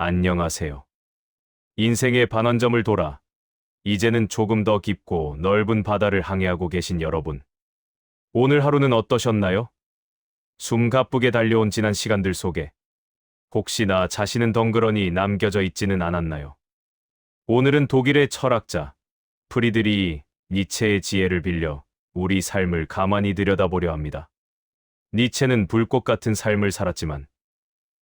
안녕하세요. 인생의 반환점을 돌아 이제는 조금 더 깊고 넓은 바다를 항해하고 계신 여러분. 오늘 하루는 어떠셨나요? 숨가쁘게 달려온 지난 시간들 속에 혹시나 자신은 덩그러니 남겨져 있지는 않았나요? 오늘은 독일의 철학자 프리드리히 니체의 지혜를 빌려 우리 삶을 가만히 들여다보려 합니다. 니체는 불꽃 같은 삶을 살았지만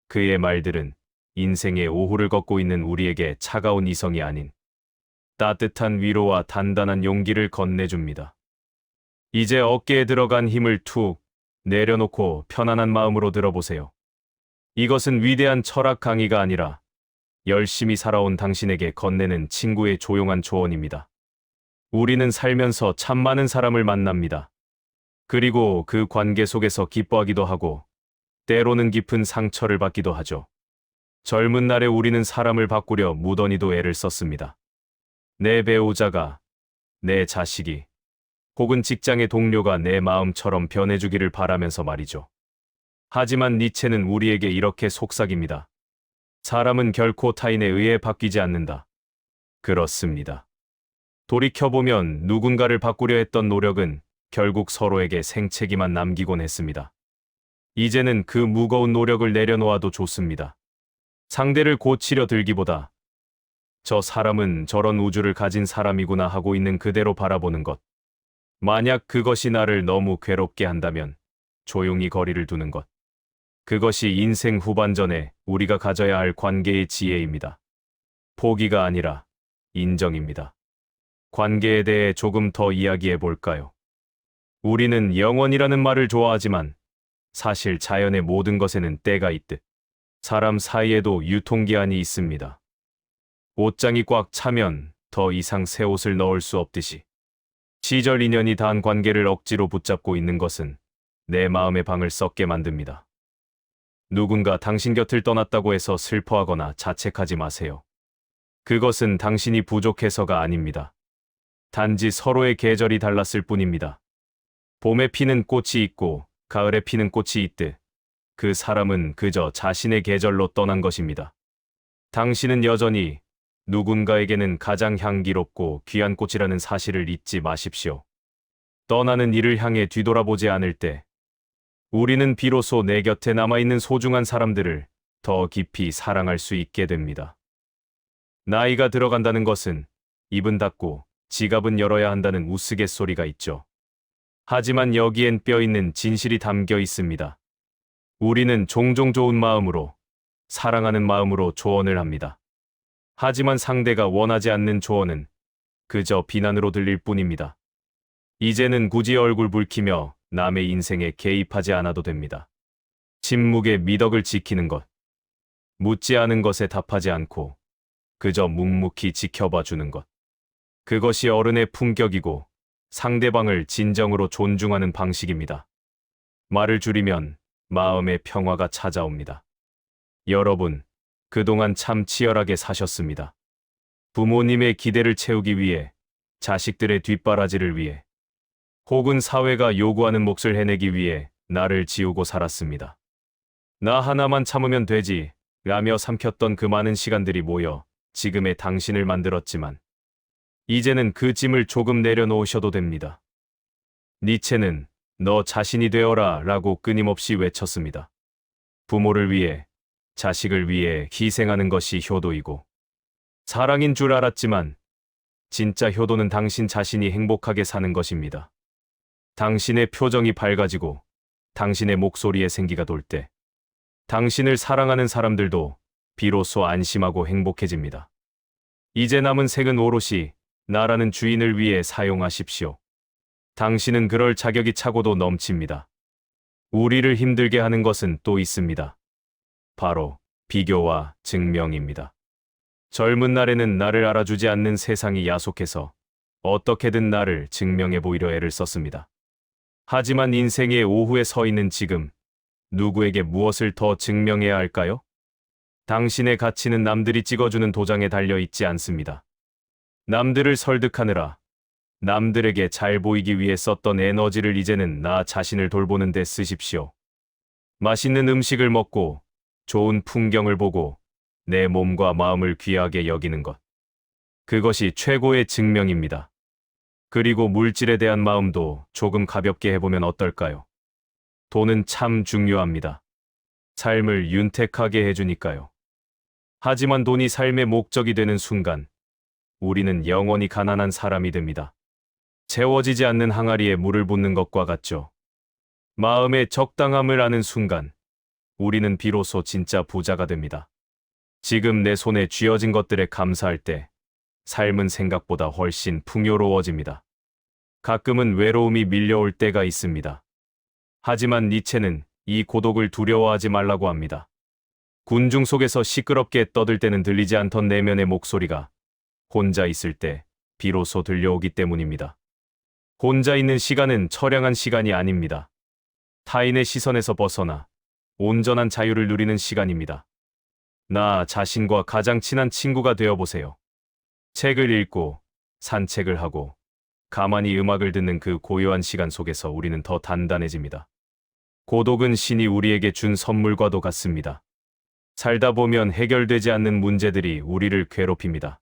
그의 말들은 인생의 오후를 걷고 있는 우리에게 차가운 이성이 아닌 따뜻한 위로와 단단한 용기를 건네줍니다. 이제 어깨에 들어간 힘을 툭 내려놓고 편안한 마음으로 들어보세요. 이것은 위대한 철학 강의가 아니라 열심히 살아온 당신에게 건네는 친구의 조용한 조언입니다. 우리는 살면서 참 많은 사람을 만납니다. 그리고 그 관계 속에서 기뻐하기도 하고 때로는 깊은 상처를 받기도 하죠. 젊은 날에 우리는 사람을 바꾸려 무던히도 애를 썼습니다. 내 배우자가, 내 자식이, 혹은 직장의 동료가 내 마음처럼 변해주기를 바라면서 말이죠. 하지만 니체는 우리에게 이렇게 속삭입니다. 사람은 결코 타인에 의해 바뀌지 않는다. 그렇습니다. 돌이켜보면 누군가를 바꾸려 했던 노력은 결국 서로에게 생채기만 남기곤 했습니다. 이제는 그 무거운 노력을 내려놓아도 좋습니다. 상대를 고치려 들기보다 저 사람은 저런 우주를 가진 사람이구나 하고 있는 그대로 바라보는 것. 만약 그것이 나를 너무 괴롭게 한다면 조용히 거리를 두는 것. 그것이 인생 후반전에 우리가 가져야 할 관계의 지혜입니다. 포기가 아니라 인정입니다. 관계에 대해 조금 더 이야기해 볼까요? 우리는 영원이라는 말을 좋아하지만 사실 자연의 모든 것에는 때가 있듯 사람 사이에도 유통기한이 있습니다. 옷장이 꽉 차면 더 이상 새 옷을 넣을 수 없듯이 시절 인연이 닿은 관계를 억지로 붙잡고 있는 것은 내 마음의 방을 썩게 만듭니다. 누군가 당신 곁을 떠났다고 해서 슬퍼하거나 자책하지 마세요. 그것은 당신이 부족해서가 아닙니다. 단지 서로의 계절이 달랐을 뿐입니다. 봄에 피는 꽃이 있고 가을에 피는 꽃이 있듯 그 사람은 그저 자신의 계절로 떠난 것입니다. 당신은 여전히 누군가에게는 가장 향기롭고 귀한 꽃이라는 사실을 잊지 마십시오. 떠나는 이를 향해 뒤돌아보지 않을 때 우리는 비로소 내 곁에 남아있는 소중한 사람들을 더 깊이 사랑할 수 있게 됩니다. 나이가 들어간다는 것은 입은 닫고 지갑은 열어야 한다는 우스갯소리가 있죠. 하지만 여기엔 뼈있는 진실이 담겨 있습니다. 우리는 종종 좋은 마음으로, 사랑하는 마음으로 조언을 합니다. 하지만 상대가 원하지 않는 조언은 그저 비난으로 들릴 뿐입니다. 이제는 굳이 얼굴 붉히며 남의 인생에 개입하지 않아도 됩니다. 침묵의 미덕을 지키는 것, 묻지 않은 것에 답하지 않고 그저 묵묵히 지켜봐 주는 것. 그것이 어른의 품격이고 상대방을 진정으로 존중하는 방식입니다. 말을 줄이면 마음의 평화가 찾아옵니다. 여러분, 그동안 참 치열하게 사셨습니다. 부모님의 기대를 채우기 위해, 자식들의 뒷바라지를 위해, 혹은 사회가 요구하는 몫을 해내기 위해 나를 지우고 살았습니다. 나 하나만 참으면 되지, 라며 삼켰던 그 많은 시간들이 모여 지금의 당신을 만들었지만, 이제는 그 짐을 조금 내려놓으셔도 됩니다. 니체는 너 자신이 되어라 라고 끊임없이 외쳤습니다. 부모를 위해, 자식을 위해 희생하는 것이 효도이고, 사랑인 줄 알았지만, 진짜 효도는 당신 자신이 행복하게 사는 것입니다. 당신의 표정이 밝아지고, 당신의 목소리에 생기가 돌 때, 당신을 사랑하는 사람들도 비로소 안심하고 행복해집니다. 이제 남은 생은 오롯이 나라는 주인을 위해 사용하십시오. 당신은 그럴 자격이 차고도 넘칩니다. 우리를 힘들게 하는 것은 또 있습니다. 바로 비교와 증명입니다. 젊은 날에는 나를 알아주지 않는 세상이 야속해서 어떻게든 나를 증명해 보이려 애를 썼습니다. 하지만 인생의 오후에 서 있는 지금, 누구에게 무엇을 더 증명해야 할까요? 당신의 가치는 남들이 찍어주는 도장에 달려 있지 않습니다. 남들을 설득하느라, 남들에게 잘 보이기 위해 썼던 에너지를 이제는 나 자신을 돌보는 데 쓰십시오. 맛있는 음식을 먹고, 좋은 풍경을 보고, 내 몸과 마음을 귀하게 여기는 것. 그것이 최고의 증명입니다. 그리고 물질에 대한 마음도 조금 가볍게 해보면 어떨까요? 돈은 참 중요합니다. 삶을 윤택하게 해주니까요. 하지만 돈이 삶의 목적이 되는 순간, 우리는 영원히 가난한 사람이 됩니다. 채워지지 않는 항아리에 물을 붓는 것과 같죠. 마음의 적당함을 아는 순간, 우리는 비로소 진짜 부자가 됩니다. 지금 내 손에 쥐어진 것들에 감사할 때, 삶은 생각보다 훨씬 풍요로워집니다. 가끔은 외로움이 밀려올 때가 있습니다. 하지만 니체는 이 고독을 두려워하지 말라고 합니다. 군중 속에서 시끄럽게 떠들 때는 들리지 않던 내면의 목소리가 혼자 있을 때 비로소 들려오기 때문입니다. 혼자 있는 시간은 처량한 시간이 아닙니다. 타인의 시선에서 벗어나 온전한 자유를 누리는 시간입니다. 나 자신과 가장 친한 친구가 되어보세요. 책을 읽고 산책을 하고 가만히 음악을 듣는 그 고요한 시간 속에서 우리는 더 단단해집니다. 고독은 신이 우리에게 준 선물과도 같습니다. 살다 보면 해결되지 않는 문제들이 우리를 괴롭힙니다.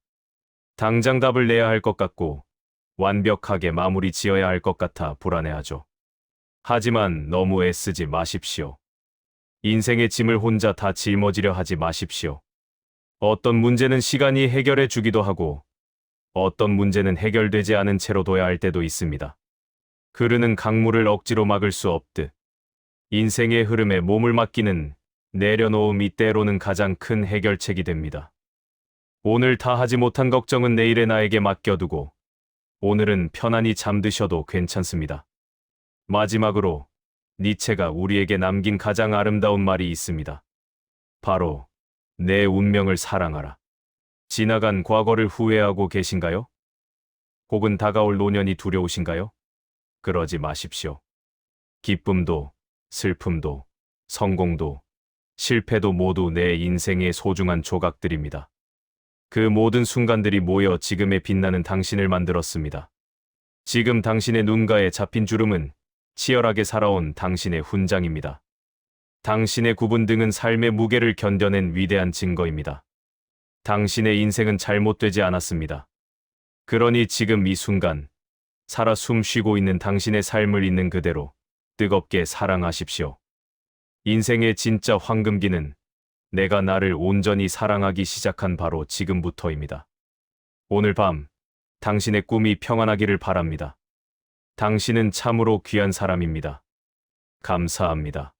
당장 답을 내야 할 것 같고 완벽하게 마무리 지어야 할 것 같아 불안해하죠. 하지만 너무 애쓰지 마십시오. 인생의 짐을 혼자 다 짊어지려 하지 마십시오. 어떤 문제는 시간이 해결해 주기도 하고 어떤 문제는 해결되지 않은 채로 둬야 할 때도 있습니다. 흐르는 강물을 억지로 막을 수 없듯 인생의 흐름에 몸을 맡기는 내려놓음이 때로는 가장 큰 해결책이 됩니다. 오늘 다 하지 못한 걱정은 내일의 나에게 맡겨두고 오늘은 편안히 잠드셔도 괜찮습니다. 마지막으로 니체가 우리에게 남긴 가장 아름다운 말이 있습니다. 바로 내 운명을 사랑하라. 지나간 과거를 후회하고 계신가요? 혹은 다가올 노년이 두려우신가요? 그러지 마십시오. 기쁨도 슬픔도 성공도 실패도 모두 내 인생의 소중한 조각들입니다. 그 모든 순간들이 모여 지금의 빛나는 당신을 만들었습니다. 지금 당신의 눈가에 잡힌 주름은 치열하게 살아온 당신의 훈장입니다. 당신의 굽은 등은 삶의 무게를 견뎌낸 위대한 증거입니다. 당신의 인생은 잘못되지 않았습니다. 그러니 지금 이 순간, 살아 숨 쉬고 있는 당신의 삶을 있는 그대로 뜨겁게 사랑하십시오. 인생의 진짜 황금기는 내가 나를 온전히 사랑하기 시작한 바로 지금부터입니다. 오늘 밤, 당신의 꿈이 평안하기를 바랍니다. 당신은 참으로 귀한 사람입니다. 감사합니다.